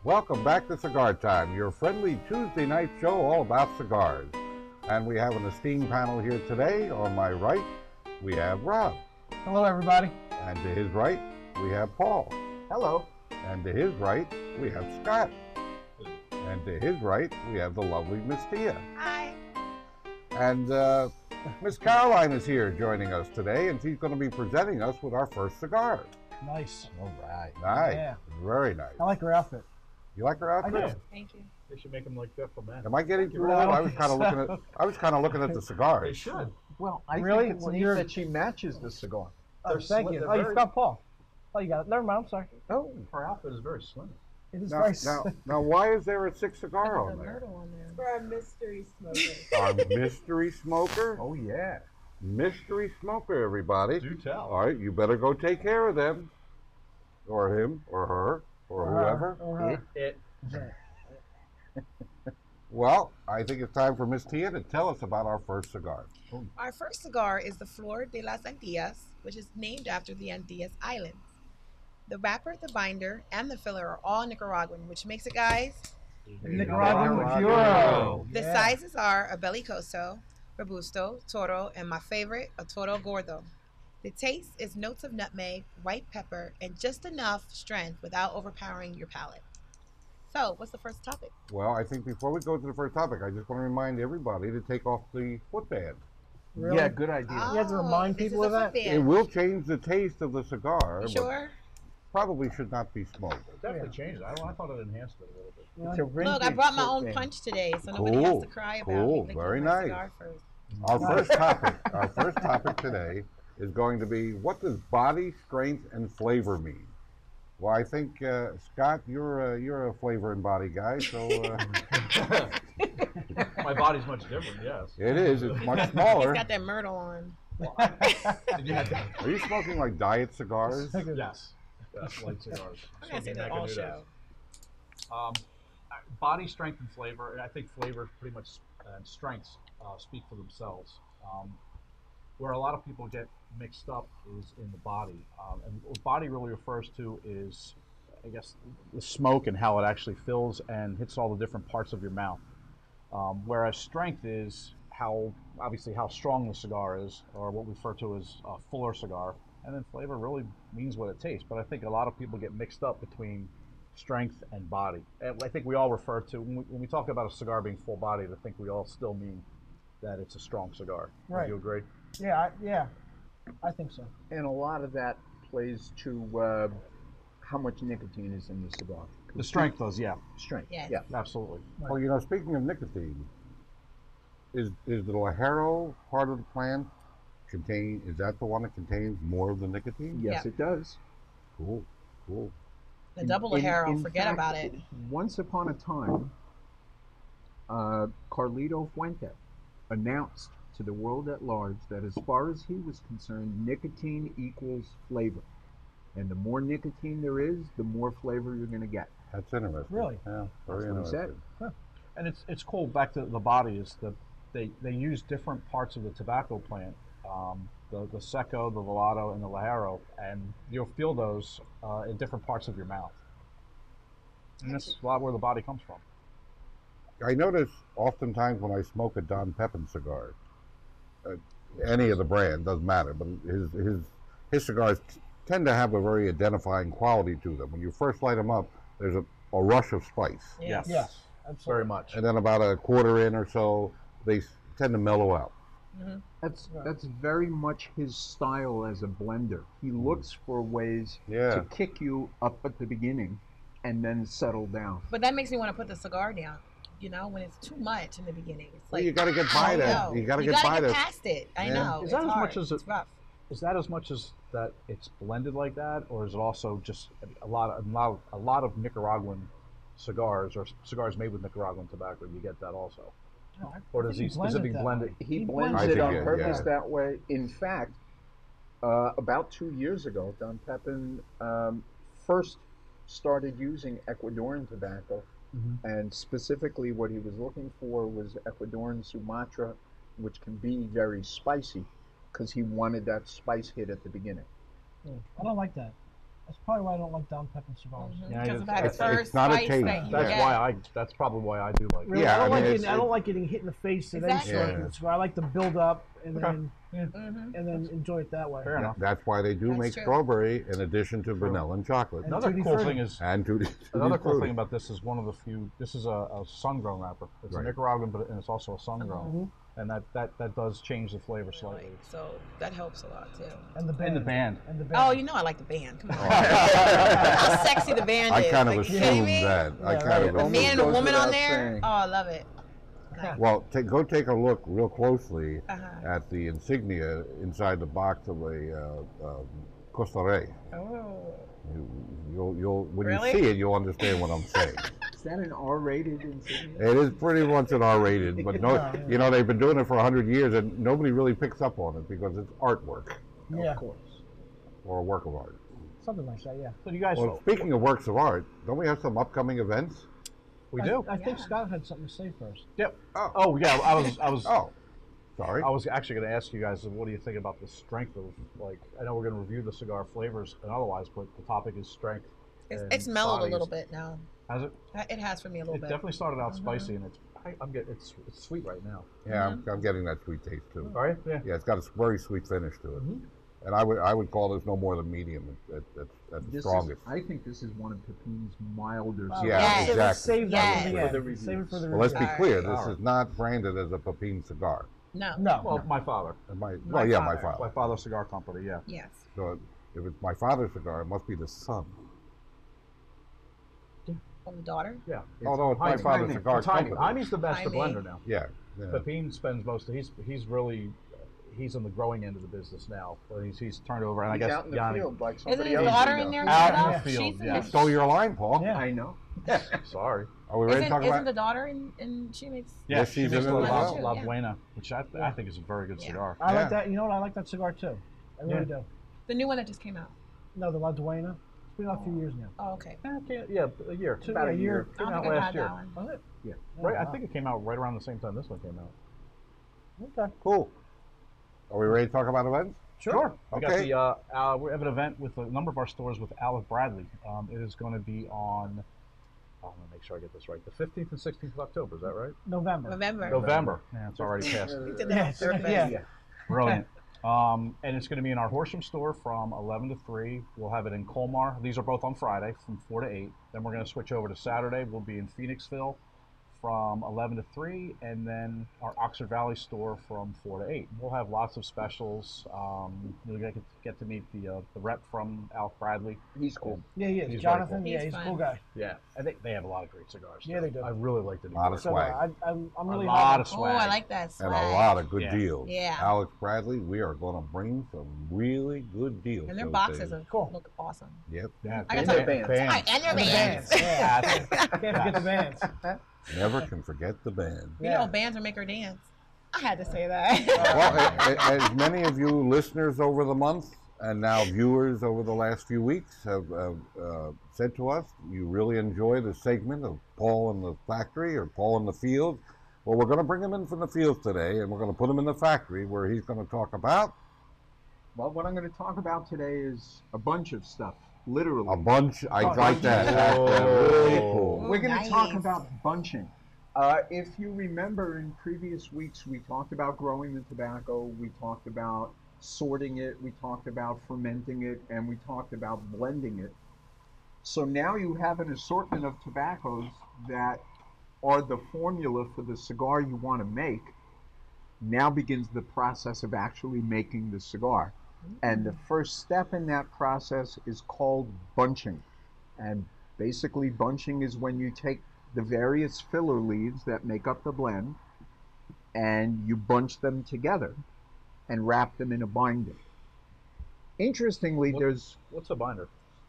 Welcome back to Cigar Time, your friendly Tuesday night show all about cigars. And we have an esteemed panel here today. On my right, we have Rob. Hello, everybody. And to his right, we have Paul. Hello. And to his right, we have Scott. And to his right, we have the lovely Miss Tia. Hi. And Miss Caroline is here joining us today, and she's going to be presenting us with our first cigar. Nice. All right. Nice. Yeah. Very nice. I like her outfit. You like her outfit? I do. Thank you. They should make them like that for men. Am I getting too No, I old? don't I was think kind of so. looking at the cigars. They should. Well, I Really? think it's Well, neat you're- that she matches the cigar. Oh, They're thank slim- you. they're Oh, you very- forgot Paul. Oh, you got it. Never mind. I'm sorry. Oh, Her outfit is very slim. It is Now, nice. now, why is there a sixth cigar There's a on there? myrtle on there. For a mystery smoker. Our mystery smoker? oh yeah. Mystery smoker, everybody. Do tell. All right, you better go take care of them. Or him, or her, or whoever. Or her. It. Well, I think it's time for Miss Tia to tell us about our first cigar. Our first cigar is the Flor de las Antillas, which is named after the Antillas Islands. The wrapper, the binder, and the filler are all Nicaraguan, which makes it, guys. Nicaraguan Nicaraguan. Puro. The sizes are a Bellicoso, Robusto, Toro, and my favorite, a Toro Gordo. The taste is notes of nutmeg, white pepper, and just enough strength without overpowering your palate. So, what's the first topic? Well, I think before we go to the first topic, I just want to remind everybody to take off the footband. Really? Yeah, good idea. Oh, You have to remind this people is of a that? footband. It will change the taste of the cigar, You but sure? probably should not be smoked. Definitely changed it. I thought it enhanced it a little bit. Yeah. It's a Look, I vintage brought my own footband. punch today, so nobody has Cool, to cry about cool, me licking very my nice. cigar first. Our first topic today is going to be, what does body, strength, and flavor mean? Well, I think Scott, you're a flavor and body guy, so My body's much different, yes. it is. It's much He's smaller. got that myrtle on. Did you have that? Are you smoking like diet cigars? Yes. Yes, light cigars. I'm gonna say Smoking that all Macanudos. show. Body strength and flavor, and I think flavor pretty much and strengths speak for themselves. Where a lot of people get mixed up is in the body, and what body really refers to is, I guess, the smoke and how it actually fills and hits all the different parts of your mouth. Whereas strength is obviously how strong the cigar is, or what we refer to as a fuller cigar, and then flavor really means what it tastes. But I think a lot of people get mixed up between strength and body. And I think we all refer to, when we talk about a cigar being full bodied, I think we all still mean that it's a strong cigar. Right. Would you agree? Yeah, I think so. And a lot of that plays to how much nicotine is in the cigar. The strength does, yeah. Strength. Yes. Yeah. Absolutely. Well, you know, speaking of nicotine, is the Ligero part of the plant is that the one that contains more of the nicotine? Yes, Yeah. it does. Cool. The double Harrow, forget fact, about it. Once upon a time, Carlito Fuente announced to the world at large that as far as he was concerned, nicotine equals flavor. And the more nicotine there is, the more flavor you're going to get. That's interesting. Really? Yeah, very That's what he said. interesting. And it's cool, back to the body, is that they use different parts of the tobacco plant, the Seco, the Velato, and the Ligero, and you'll feel those in different parts of your mouth. And that's a lot where the body comes from. I notice oftentimes when I smoke a Don Pepin cigar, any of the brand, doesn't matter, but his cigars tend to have a very identifying quality to them. When you first light them up, there's a rush of spice. Yes. Yes, absolutely. Very much. And then about a quarter in or so, they tend to mellow out. That's very much his style as a blender. He looks for ways Yeah. to kick you up at the beginning and then settle down. But that makes me want to put the cigar down. You know, when it's too much in the beginning, it's Well, like you got to get by I that. know. You got to get by that. past it. I Yeah. know. Is that it's as hard. much as it's rough. Is that as much as that it's blended like that, or is it also just a lot of Nicaraguan cigars or cigars made with Nicaraguan tobacco? You get that also, No, or does he specifically blend it? He blends blends I it think on it, purpose yeah. that way. In fact, about 2 years ago, Don Pepin first started using Ecuadorian tobacco, and specifically what he was looking for was Ecuadorian Sumatra, which can be very spicy, because he wanted that spice hit at the beginning. I don't like that. That's probably why I don't like Don Pepin cigars. Yeah, Because of that it's first not a spice taste. that you That's get. why that's probably why I do like it. Really, Yeah, I don't I like mean, getting, I don't like getting hit in the face and then Exactly. smoking Yeah. the cigar. I like to build up and Okay. then Mhm. and then enjoy it that way. Fair enough. That's why they do That's make true. strawberry in addition to vanilla and chocolate. And Another Tutti cool Frutti. thing is And tutti another cool frutti. thing about this is one of the few. This is a sun-grown wrapper. It's Right. a Nicaraguan, but it's also a sun-grown, and that does change the flavor slightly. So that helps a lot too. And the band. And the band. And the band. Oh, you know I like the band. Come on. How sexy the band I is. kind of Like, you kidding assumed me? that. I Yeah, kind right. of A Almost man and a goes woman on without there. saying. Oh, I love it. Well, go take a look real closely Uh-huh. at the insignia inside the box of a Costa Rey. Oh. You'll when Really? you see it, you'll understand what I'm saying. Is that an R-rated insignia? It is pretty much an R-rated, but no, Yeah, yeah. you know they've been doing it for 100 years, and nobody really picks up on it because it's artwork Yeah, Of course. or a work of art. something like that. Yeah. So you guys, Well, speaking of works of art, don't we have some upcoming events? we I, do. I think Yeah. Scott had something to say first. Yep. Oh. Oh yeah, I was Oh, sorry. I was actually going to ask you guys, what do you think about the strength of, like, I know we're going to review the cigar flavors and otherwise, but the topic is strength. It's and mellowed bodies. a little bit now. Has it? It has for me a little It bit. definitely started out spicy, and it's sweet right now. Yeah, I'm getting that sweet taste too. All right. Yeah. Yeah, it's got a very sweet finish to it, and I would call this no more than medium at the This strongest. I think this is one of Pepin's milder Well, Yeah, Yes. let's exactly. Save that for the Yes. end. For the Save it for the Well, let's be review. clear. Alright. This is not branded as a Pepin cigar. No. No. Well, my father, My My my father. my father. father's cigar company. Yeah. Yes. So if it's my father's cigar, it must be the son. From the daughter. Yeah. Although it's my Jaime. father's cigar Jaime. company. Jaime's the master Jaime. blender now. Yeah. yeah. Pepin spends most of he's really he's on the growing end of the business now. So he's turned over, and He's I guess out in the Yanni field like Isn't somebody his else. daughter you in know. there? out now? in the field. She's in Yeah. the- Stole your line, Paul. Yeah. I know. Sorry. Are we ready to talk Isn't about the daughter in she makes? Yeah, Yes, she she's makes in the it as La, well. La Yeah. Buena, which I think is a very good Yeah. cigar. I Yeah. like that. You know what? I like that cigar too. I really do. The new one that just came out. No, the La Duena. It's been out a few years now. Oh, okay. Yeah, a year. About a year. I Came don't out think I last had year. that one. Was it? Yeah. Right, I wow. think it came out right around the same time this one came out. Okay. Cool. Are we ready to talk about events? Sure. We Okay. got the we have an event with a number of our stores with Alec Bradley. It is going to be on. I'm going to make sure I get this right. The 15th and 16th of October. Is that right? November. November. Yeah, it's already passed. We did Yeah, that on it's- purpose. yeah. Brilliant. And it's going to be in our Horsham store from 11 to 3. We'll have it in Colmar. These are both on Friday from 4 to 8. Then we're going to switch over to Saturday. We'll be in Phoenixville from 11 to 3. And then our Oxford Valley store from 4 to 8. We'll have lots of specials. You'll get to meet the rep from Alec Bradley. He's cool. Yeah, he is. He's very Jonathan, cool. yeah, He's he's a fun. cool guy. Yeah. And they have a lot of great cigars. Yeah, too. they do. I really like the new Lot of So swag. I'm really A lot happy. of Oh, swag. I like that swag. And a lot of good Yeah. deals. Yeah. Alex Bradley, we are going to bring some really good deals. And their those boxes days. are Cool. look awesome. Yep. Yeah, I got And some- their bands. Alright, and your And the bands. bands. Yeah. That's- Can't forget the bands. Never can forget the band. You Yeah. know, bands will make her dance. I had to say that. Well, as many of you listeners over the month and now viewers over the last few weeks have said to us, you really enjoy the segment of Paul in the factory or Paul in the field. Well, we're going to bring him in from the fields today, and we're going to put him in the factory where he's going to talk about Well, what I'm going to talk about today is a bunch of stuff, literally. a bunch. I Oh, like that. That's Whoa. really cool. We're going Nice. to talk about bunching. If you remember in previous weeks, we talked about growing the tobacco, we talked about sorting it, we talked about fermenting it, and we talked about blending it. So now you have an assortment of tobaccos that are the formula for the cigar you want to make. Now begins the process of actually making the cigar. And the first step in that process is called bunching. And basically bunching is when you take the various filler leaves that make up the blend and you bunch them together and wrap them in a binder. Interestingly, there's What's a binder?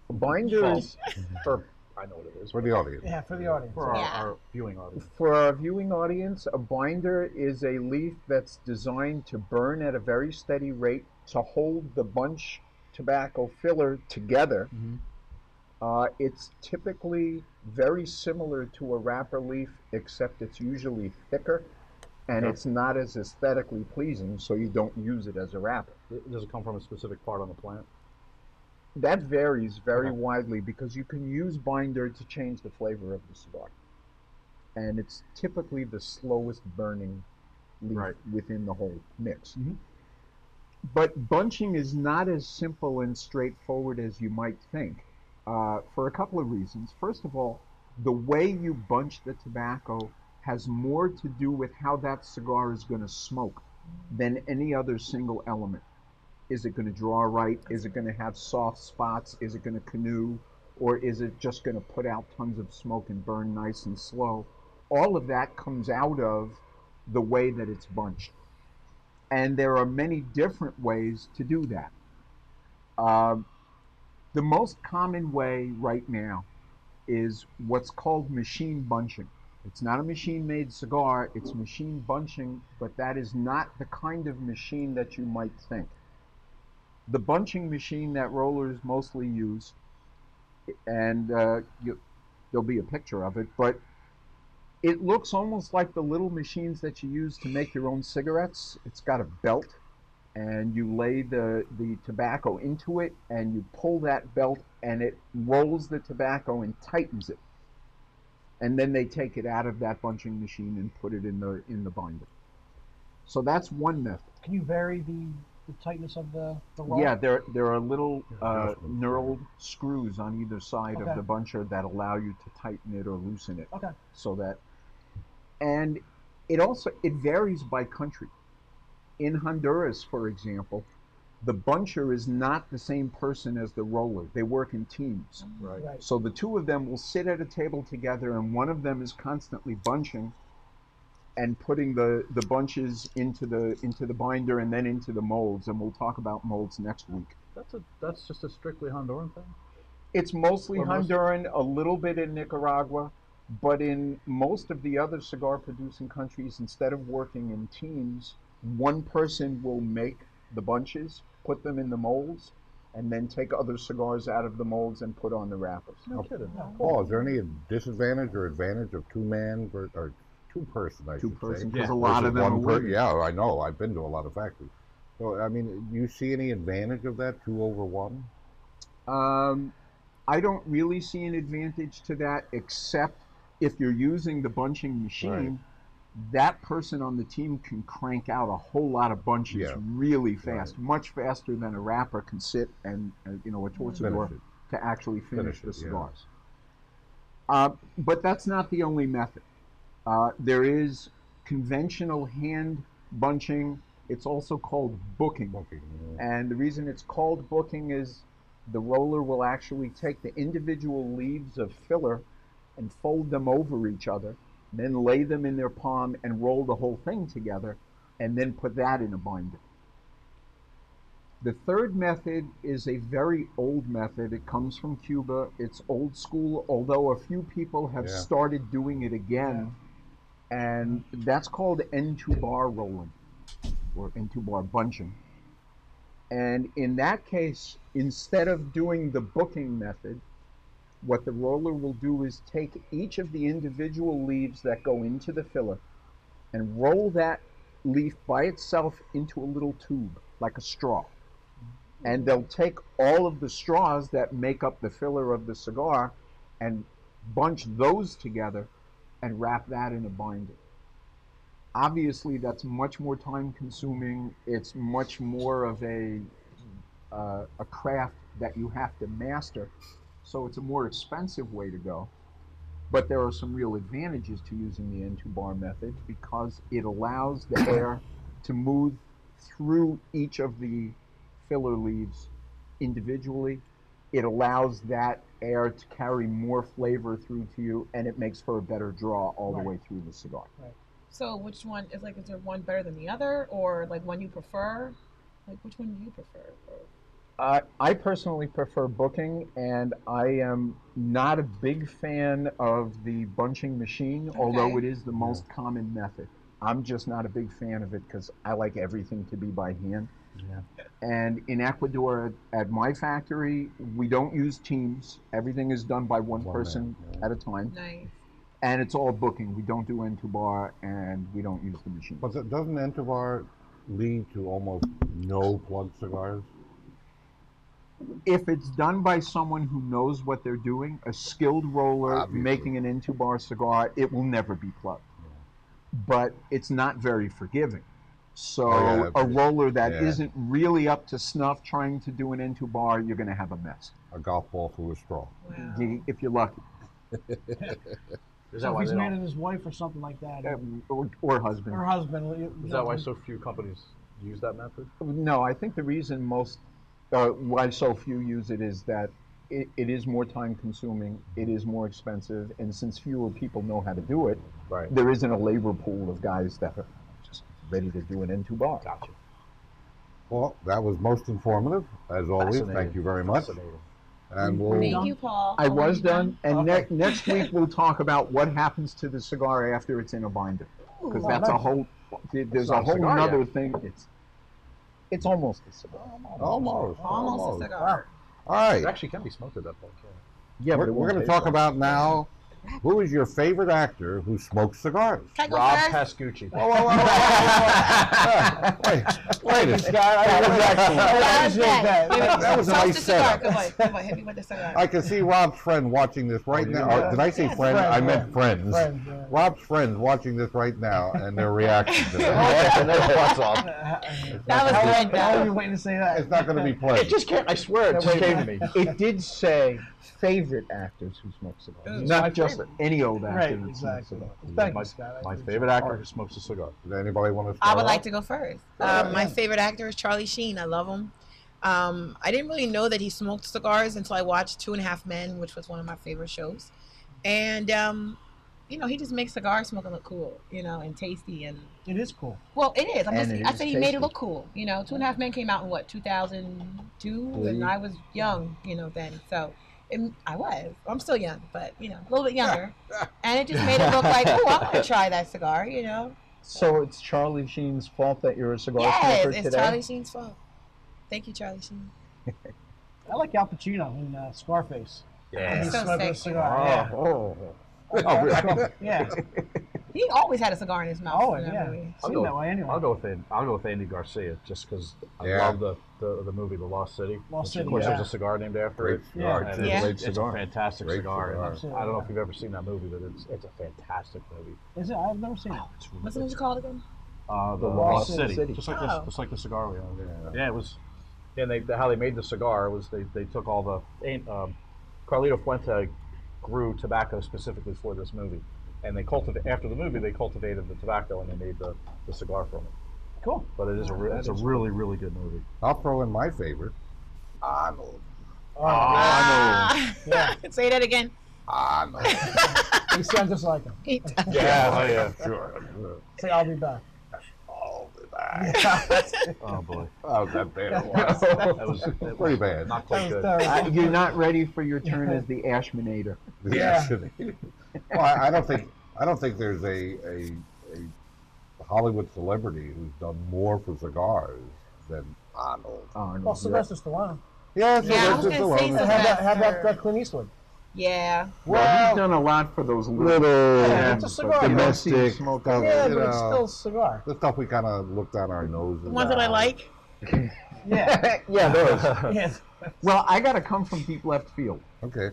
binders For I know what it is. For the audience. Yeah, for the audience. For Yeah. our viewing audience. for our viewing audience. A binder is a leaf that's designed to burn at a very steady rate to hold the bunch tobacco filler together. It's typically very similar to a wrapper leaf, except it's usually thicker and Yep. it's not as aesthetically pleasing, so you don't use it as a wrapper. Does it come from a specific part on the plant? That varies very Okay. widely because you can use binder to change the flavor of the cigar. And it's typically the slowest burning leaf Right. within the whole mix. Mhm. But bunching is not as simple and straightforward as you might think for a couple of reasons. First of all, the way you bunch the tobacco has more to do with how that cigar is going to smoke than any other single element. Is it going to draw right? Is it going to have soft spots? Is it going to canoe? Or is it just going to put out tons of smoke and burn nice and slow? All of that comes out of the way that it's bunched. And there are many different ways to do that. Um, the most common way right now is what's called machine bunching. It's not a machine made cigar, it's machine bunching, but that is not the kind of machine that you might think. The bunching machine that rollers mostly use, and there'll be a picture of it, but it looks almost like the little machines that you use to make your own cigarettes. It's got a belt, and you lay the tobacco into it, and you pull that belt, and it rolls the tobacco and tightens it. And then they take it out of that bunching machine and put it in the binder. So that's one method. Can you vary the tightness of the roll? Yeah, there are little Adjustments, knurled screws on either side Okay. of the buncher that allow you to tighten it or loosen it. Okay. So that, and it varies by country. In Honduras, for example, the buncher is not the same person as the roller. They work in teams. Right. Right. So the two of them will sit at a table together, and one of them is constantly bunching and putting the bunches into the binder and then into the molds. And we'll talk about molds next week. That's just a strictly Honduran thing. It's mostly Or most- Honduran, a little bit in Nicaragua, but in most of the other cigar producing countries, instead of working in teams, one person will make the bunches, put them in the molds, and then take other cigars out of the molds and put on the wrappers. No kidding. Paul, is there any disadvantage or advantage of two-man or two-person, I should Two-person, say? because Yeah. a lot of versus them are one per- women. Yeah, I know. I've been to a lot of factories. So, I mean, do you see any advantage of that, 2/1? I don't really see an advantage to that, except if you're using the bunching machine, Right. that person on the team can crank out a whole lot of bunches Yeah. really fast, Right. much faster than a wrapper can sit and a torsador Finish it. to actually finish Finish the it, yeah. cigars. But that's not the only method. There is conventional hand bunching. It's also called booking. Okay, And the reason it's called booking is the roller will actually take the individual leaves of filler and fold them over each other, then lay them in their palm and roll the whole thing together, and then put that in a binder. The third method is a very old method. It comes from Cuba. It's old school, although a few people have Yeah. started doing it again, and that's called N2 bar rolling, or N2 bar bunching. And in that case, instead of doing the booking method, what the roller will do is take each of the individual leaves that go into the filler and roll that leaf by itself into a little tube, like a straw. And they'll take all of the straws that make up the filler of the cigar and bunch those together and wrap that in a binder. Obviously, that's much more time consuming. It's much more of a craft that you have to master. So it's a more expensive way to go. But there are some real advantages to using the N2 bar method because it allows the air to move through each of the filler leaves individually. It allows that air to carry more flavor through to you, and it makes for a better draw all Right. the way through the cigar. So which one is is there one better than the other, or like one you prefer? Like which one do you prefer? I personally prefer booking, and I am not a big fan of the bunching machine, although Okay. it is the most common method. I'm just not a big fan of it because I like everything to be by hand. Yeah. And in Ecuador, at my factory, we don't use teams. Everything is done by one One person man, yeah. at a time. Nice. And it's all booking. We don't do N2 bar, and we don't use the machine. But doesn't Entivar lead to almost no plug cigars? if it's done by someone who knows what they're doing, a skilled roller Obviously. making an into-bar cigar, it will never be plugged. But it's not very forgiving. So Oh, yeah. a roller that Yeah. not really up to snuff trying to do an into-bar, you're going to have a mess. A golf ball through a straw. Wow. If you're lucky. Is So that if why he's they mad don't? at his wife or something like that, Or husband. her husband. Is that why so few companies use that method? No, I think the reason why so few use it is that it is more time consuming, it is more expensive, and since fewer people know how to do it, Right. there isn't a labor pool of guys that are just ready to do an into-bar. Gotcha. Well, that was most informative, as always. Fascinating. Thank you very much. Fascinating. And we'll. Thank you, Paul. I Oh, was you done, and Okay. next week we'll talk about what happens to the cigar after it's in a binder, because Ooh. that's a Nice. whole. There's not a a whole cigar nother yet. thing. It's almost a cigar. Almost a cigar. All right. It actually can be smoked at that point. Yeah, We're but it going won't to taste talk like about now who is your favorite actor who smokes cigars? Can I go Rob first? Pascucci. Whoa, whoa, whoa, whoa, whoa. Wait a second. That was a Toast nice the cigar. setup. Come on, hit me with the cigar. I can see Rob's friend watching this right now. yeah. Did I say Yeah, friend? friend, I meant yeah. friends. Friends, yeah. Rob's friends watching this right now and their reaction to that. What's off? That was How good, long are though. you waiting to say that? It's not going to be It pleasant. just can't. I swear, it just came to me. It did say favorite actors who smoke cigars, Ooh. not My just favorite. any old actor Right, that smokes exactly. cigars. Thank my, you, Scott. my favorite actor who smokes a cigar. Does anybody want to I start would like off? to go first. Yeah. My favorite actor is Charlie Sheen. I love him. I didn't really know that he smoked cigars until I watched 2.5 Men, which was one of my favorite shows. And, he just makes cigar smoking look cool, and tasty. And It is cool. well, it is. And it I is said he made tasty. it look cool. 2.5 Men came out in what, 2002, and I was young, then. So I was. I'm still young, but a little bit younger. And it just made it look like, oh, I want to try that cigar. So it's Charlie Sheen's fault that you're a cigar Yes, smoker it's today? Charlie Sheen's fault. Thank you, Charlie Sheen. I like Al Pacino in Scarface. Yeah. He's So smoking a sexy. cigar. Oh. Oh, really? Yeah. He always had a cigar in his mouth. Always, in that yeah. movie. I'll Seemed go- that way anyway. I'll go with Andy Garcia just because I Yeah. love the movie The Lost City. Lost which, City, of course, yeah. there's a cigar named after Great it. cigar. Yeah. And Yeah. Great it's a cigar. fantastic Great cigar. cigar. And I don't know if you've ever seen that movie, but it's a fantastic movie. Is it? I've never seen it. It's What's the movie called again? The Lost Lost City. City. Just like Oh. just like the cigar we have. Yeah. Yeah, it was. And how they made the cigar was they took all the Carlito Fuente grew tobacco specifically for this movie, and after the movie they cultivated the tobacco and they made the cigar from it. Cool. But it's a really really good movie. I'll throw in my favorite, Arnold. Oh, yeah. Say that again. Arnold. He sounds just like him. Yeah. Sure. Say, I'll be back. All the time. Oh boy, Oh, that bad was. that was Pretty bad. Not quite good. You're not ready for your turn as the Ashmanator. Yeah. Well, I don't think there's a Hollywood celebrity who's done more for cigars than Arnold. Arnold. Well, Sylvester Stallone. Yeah, Yeah, I was Sylvester gonna say Stallone. so. How about Clint Eastwood? Yeah. Well, he's done a lot for those Little Yeah, it's a cigar. domestic smoke. stuff, Yeah, you but it's know, still a cigar. the stuff we kind of look down our noses. The ones that I like. Yeah. Yeah, those. Yes. Well, I got to come from deep left field Okay.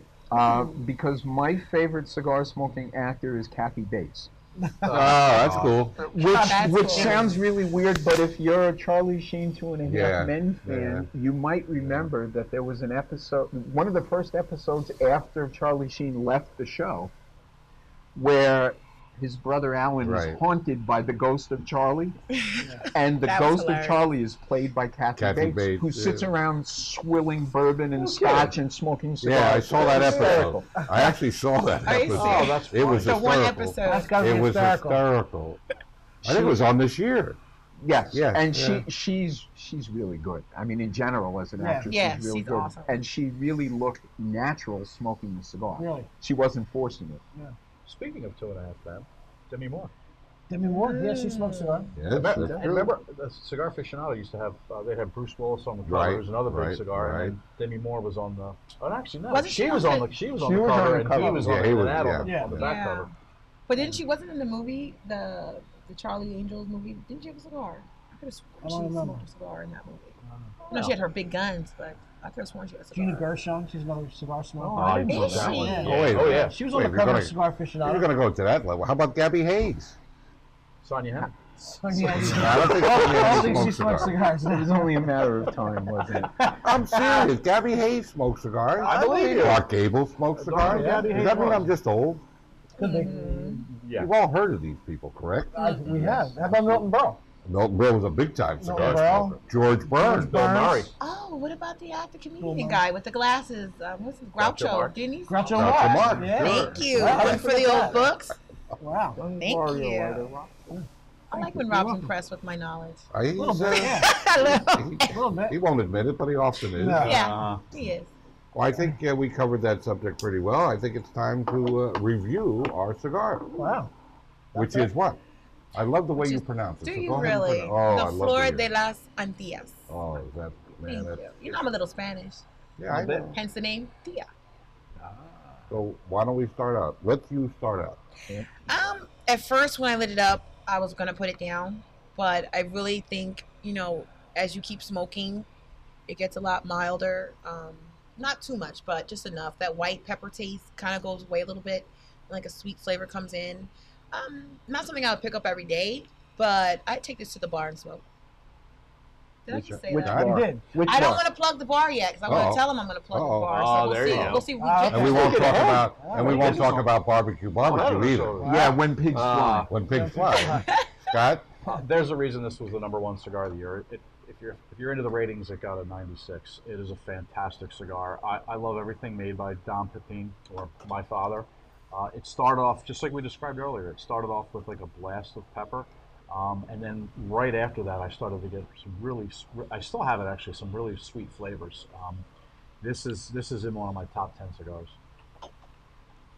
because my favorite cigar smoking actor is Kathy Bates. Oh, that's cool. Which that's cool. sounds really weird, but if you're a Charlie Sheen 2.5 Yeah, Men fan, you might remember that there was an episode, one of the first episodes after Charlie Sheen left the show, where his brother Alan Right. is haunted by the ghost of Charlie, and the That was ghost of hilarious. Charlie is played by Kathy Bates, who Bates, sits yeah. around swilling bourbon and scotch and smoking cigars. Yeah, I saw that It's episode. hysterical. I actually saw that Are you episode. serious? Oh, that's It was The one hysterical. episode. That's gotta be It was hysterical. hysterical. I think it was on this year. Yes, Yes, and yeah. she's really good. I mean, in general, as an Yeah. actress, Yeah, she's really she's good. awesome. And she really looked natural smoking the cigar. Really. She wasn't forcing it. Speaking of 2.5 Men, Demi Moore. Demi Moore? Yeah, she smokes cigar. Yes, Remember, that's true. remember the Cigar Aficionado used to have, they had Bruce Willis on the cover, Right, who's another big right, cigar, right. and then Demi Moore was on the, oh, actually, no, Wasn't she she was on on the- the, she was She on the was cover, on the and cover. he was Yeah, on he the was- ad yeah. on the Yeah. back Yeah. cover. But didn't she wasn't in the movie the Charlie Angels movie? Didn't she have a cigar? I could have I sworn don't she remember. smoked a cigar in that movie. I know she had her big guns, but I could have sworn she was a Gina cigar. Gershon, she's another cigar smoker. Oh, I didn't know Is that she? one. Yeah. Oh, wait. Oh, yeah. She was on Wait, the we're cover gonna- of Cigar You're Aficionado. going to go to that level. How about Gabby Hayes? Sonia Henry. Sonia Hayes. I don't think I Sonia don't Hayes think she smokes smokes cigars. cigars. It was only a matter of time, wasn't it? I'm serious. Gabby Hayes smokes cigars. I believe you. Clark Gable smokes cigars. Gabby Does Hayes that mean was. I'm just old? Could be. Yeah. You've all heard of these people, correct? We have. How about Milton Berle? Milton Berle was a big-time cigar Milton Berle. smoker. George Burns. Bill Murray. Oh, what about the actor comedian Cool, guy with the glasses? What's his Groucho Groucho? Marx. Didn't he? Groucho Groucho Marx. Marx, Yeah. sure. Thank you. Wow, Looking for the old books. Wow. Thank you. I like when Rob's impressed with my knowledge. A little He's, bit, yeah. I love A little bit. he won't admit it, but he often is. No. Yeah, he is. Well, I think we covered that subject pretty well. I think it's time to review our cigar, Wow. which That's is what? I love the way you Just- pronounce it. Do so you go ahead and really? pronounce- Oh, I The love Flor to hear de it. las Antillas. Oh, is that, man, Thank that's, you. You know I'm a little Spanish, yeah, I know. hence the name Tia. So why don't we start out? Let you start out. At first when I lit it up, I was gonna put it down, but I really think, as you keep smoking, it gets a lot milder. Not too much, but just enough. That white pepper taste kind of goes away a little bit, like a sweet flavor comes in. Not something I would pick up every day, but I take this to the bar and smoke. Did I just say Which that? You bar? did. Which I don't bar? want to plug the bar yet because I want Uh-oh. to tell them I'm going to plug Uh-oh. the bar. Oh, So we'll there see. you go. We'll see. If we Ah, get And we won't talk about and we right. won't talk about barbecue either. Wow. Yeah, when pigs fly. When pigs fly. Scott? There's a reason this was the #1 cigar of the year. If you're into the ratings, it got a 96. It is a fantastic cigar. I love everything made by Don Pepin, or my father. It started off just like we described earlier. It started off with like a blast of pepper, and then right after that, I started to get some really. I still have it actually. Some really sweet flavors. This is in one of my top 10 cigars.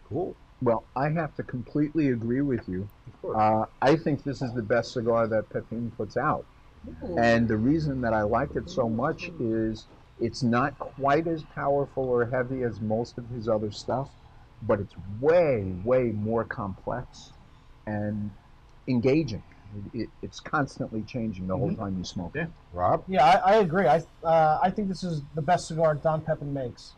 Cool. Well, I have to completely agree with you. I think this is the best cigar that Pepin puts out. Ooh. And the reason that I like it so much is it's not quite as powerful or heavy as most of his other stuff, but it's way, way more complex and engaging. It's constantly changing the whole time you smoke. Yeah. Rob? Yeah, I agree. I think this is the best cigar Don Pepin makes.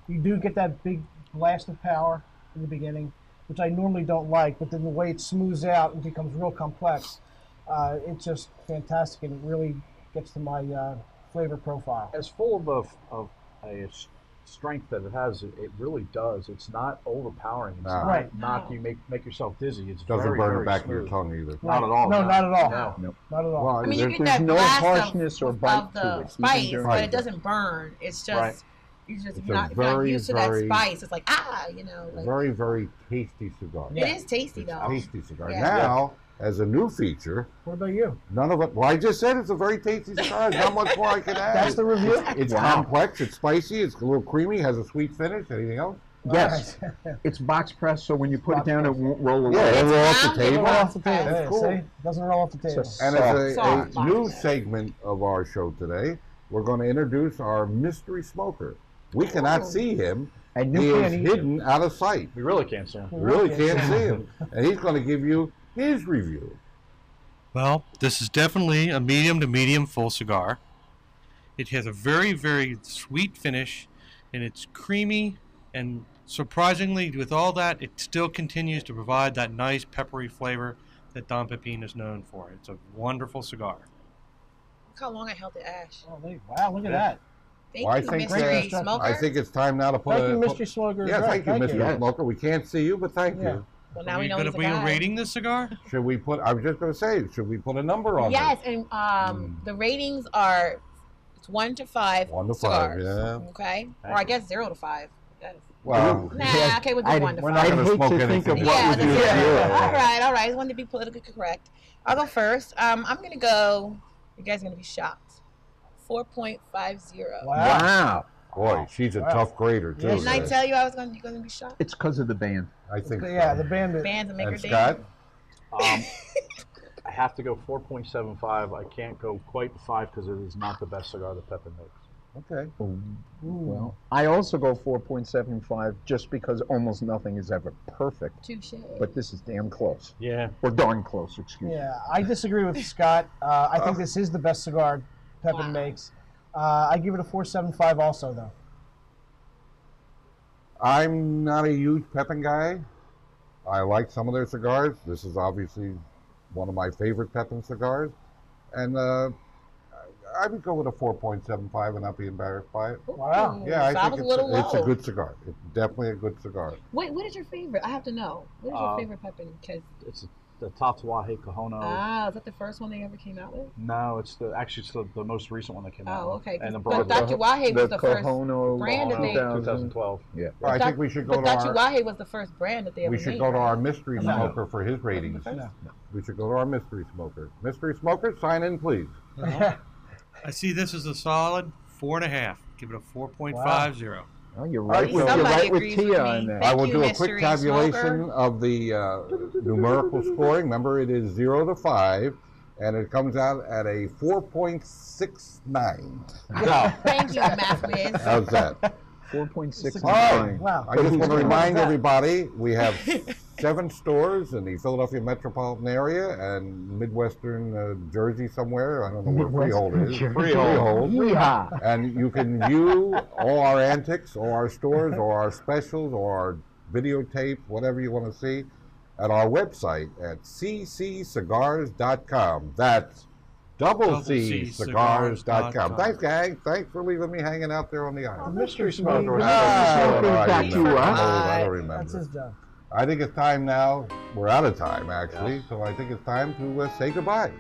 You do get that big blast of power in the beginning, which I normally don't like, but then the way it smooths out and becomes real complex, it's just fantastic, and it really gets to my flavor profile. As full of a strength that it has, it really does. It's not overpowering. It's No. not Right. knock you make yourself dizzy. It's Doesn't very, burn very the back smooth. of your tongue either. Not at all. No, not at all. No. Not at all. Well, I mean, you there's- get that no blast harshness or bite of to the it, even spice, during- but it doesn't burn. It's just Right. if It's you're a not very, used to that very- spice, it's like like, very, very tasty cigar. Yeah. it is tasty It's though. tasty cigar. Yeah. Now, as a new feature, What about you? none of it. Well, I just said it's a very tasty cigar. There's not much more I can add. That's the review? It's Wow. complex. It's spicy. It's a little creamy. Has a sweet finish. Anything else? Yes, All right. it's box pressed, so when you put it Box down, it pressed. won't roll away. Yeah, it'll roll off the rounded. table. Roll off the table. That's Yeah, cool. see? Doesn't roll off the table. Just- And as Soft. a new segment of our show today, we're going to introduce our mystery smoker. We cannot Oh. see him. And He you is can't eat it. hidden out of sight. We really can't see him. You really can't see him. And he's going to give you his review. Well, this is definitely a medium to medium full cigar. It has a very, very sweet finish, and it's creamy, and surprisingly, with all that, it still continues to provide that nice peppery flavor that Don Pepin is known for. It's a wonderful cigar. Look how long I held the ash. Oh, wow, look at that. Thank Well, I you, think, mystery uh, smoker. I think it's time now to put Thank a... you, Mystery Smoker. Yeah, thank you, Mr. you. Smoker. We can't see you, but thank Yeah. you. well, now Are we we know going he's to a be guy. rating this cigar? Should we put... I was just going to say, should we put a number on Yes, it? and the ratings are it's 1 to 5. 1 to 5, cigars, yeah. Okay, or I Thank you. guess 0 to 5. Yes. Well, Nah, okay, we'll do 1 to we're 5. not I'd gonna hate smoke to think of anything. what Yeah, would that's you it. do. All right. I just wanted to be politically correct. I'll go first. I'm gonna go. You guys are gonna be shocked. 4.50. Wow. boy, she's a Wow. tough grader, too. Yes, Didn't I tell you I was gonna be shocked? It's because of the band. I think so. Yeah, the band. Bands and maker And Scott? I have to go 4.75. I can't go quite 5 because it is not the best cigar that Pepin makes. Okay. Well, I also go 4.75 just because almost nothing is ever perfect. Touche. But this is damn close. Yeah. Or darn close, excuse me. Yeah, I disagree with Scott. I think this is the best cigar Pepin makes. I give it a 4.75 also, though. I'm not a huge Pepin guy. I like some of their cigars. This is obviously one of my favorite Pepin cigars. And I would go with a 4.75 and not be embarrassed by it. Wow. Yeah, So I was think a little it's a low. good cigar. It's definitely a good cigar. Wait, what is your favorite? I have to know. What is your favorite Pepin? Because It's the Tatuaje Cajono. is that the first one they ever came out with? No, it's the most recent one that came out. Oh, okay. And the But broad Tatuaje was the first Cajono brand that they. 2012. Yeah. Well, I think we should go But to our Tatuaje was the first brand that they ever we made. should go to right? our mystery No. smoker for his ratings. No. We should go to our mystery smoker. Mystery smoker, sign in, please. I see this as a solid 4.5. Give it a 4.50. Oh, you're right right. with- You're Somebody right with agrees Tia with on me. that. Thank I will you, do a quick mystery tabulation smoker. of the numerical scoring. Remember, it is 0 to 5, and it comes out at a 4.69. Thank you, Math Whiz. How's that? 4.6. All right. Wow. I just want to remind that? everybody we have 7 stores in the Philadelphia metropolitan area and Midwestern Jersey somewhere. I don't know where Freehold is. Freehold. Yeehaw. And you can view all our antics, all our stores, or our specials, or our videotape, whatever you want to see, at our website at cccigars.com. That's CCCigars.com. Thanks, gang. Thanks for leaving me hanging out there on the island. Mystery smoker. Ah, Back to you, huh? I don't That's his remember. job. I think it's time now. We're out of time, actually, so I think it's time to say goodbye.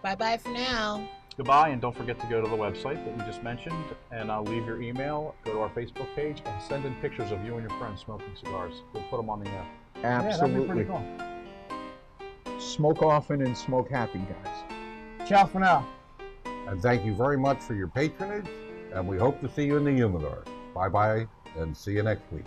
Bye-bye for now. Goodbye, and don't forget to go to the website that you just mentioned, and I'll leave your email, go to our Facebook page, and send in pictures of you and your friends smoking cigars. We'll put them on the air. Yeah, that'd be pretty Absolutely. cool. Smoke often and smoke happy, guys. Ciao for now. And thank you very much for your patronage, and we hope to see you in the humidor. Bye-bye, and see you next week.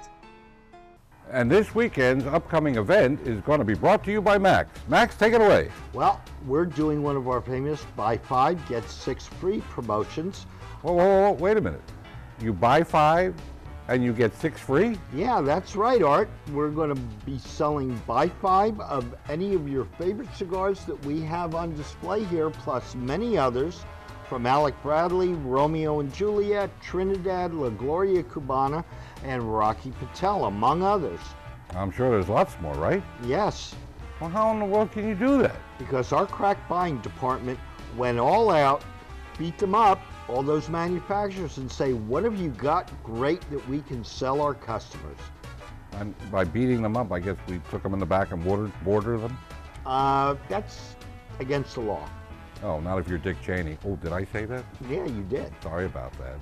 And this weekend's upcoming event is going to be brought to you by Max. Max, take it away. Well, we're doing one of our famous buy 5, get 6 free promotions. Whoa, wait a minute. You buy 5 and you get 6 free? Yeah, that's right, Art. We're going to be selling buy 5 of any of your favorite cigars that we have on display here, plus many others from Alec Bradley, Romeo and Juliet, Trinidad, La Gloria Cubana, and Rocky Patel, among others. I'm sure there's lots more, right? Yes, Well, how in the world can you do that? because our crack buying department went all out, beat them up, all those manufacturers, and say, what have you got great that we can sell our customers? And by beating them up, I guess we took them in the back and border them? That's against the law. Oh, not if you're Dick Cheney. Oh, did I say that? Yeah, you did. Sorry about that.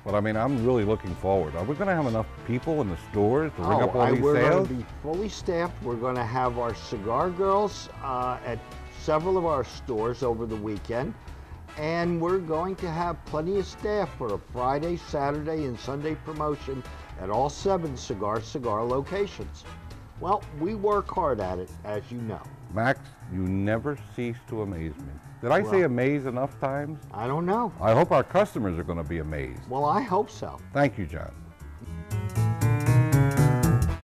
But I mean, I'm really looking forward. Are we going to have enough people in the stores to ring up all these we're sales? going to be fully staffed. We're going to have our cigar girls at several of our stores over the weekend. And we're going to have plenty of staff for a Friday, Saturday, and Sunday promotion at all 7 cigar locations. Well, we work hard at it, as you know. Max, you never cease to amaze me. Did I say Well- amaze enough times? I don't know. I hope our customers are going to be amazed. Well, I hope so. Thank you, John.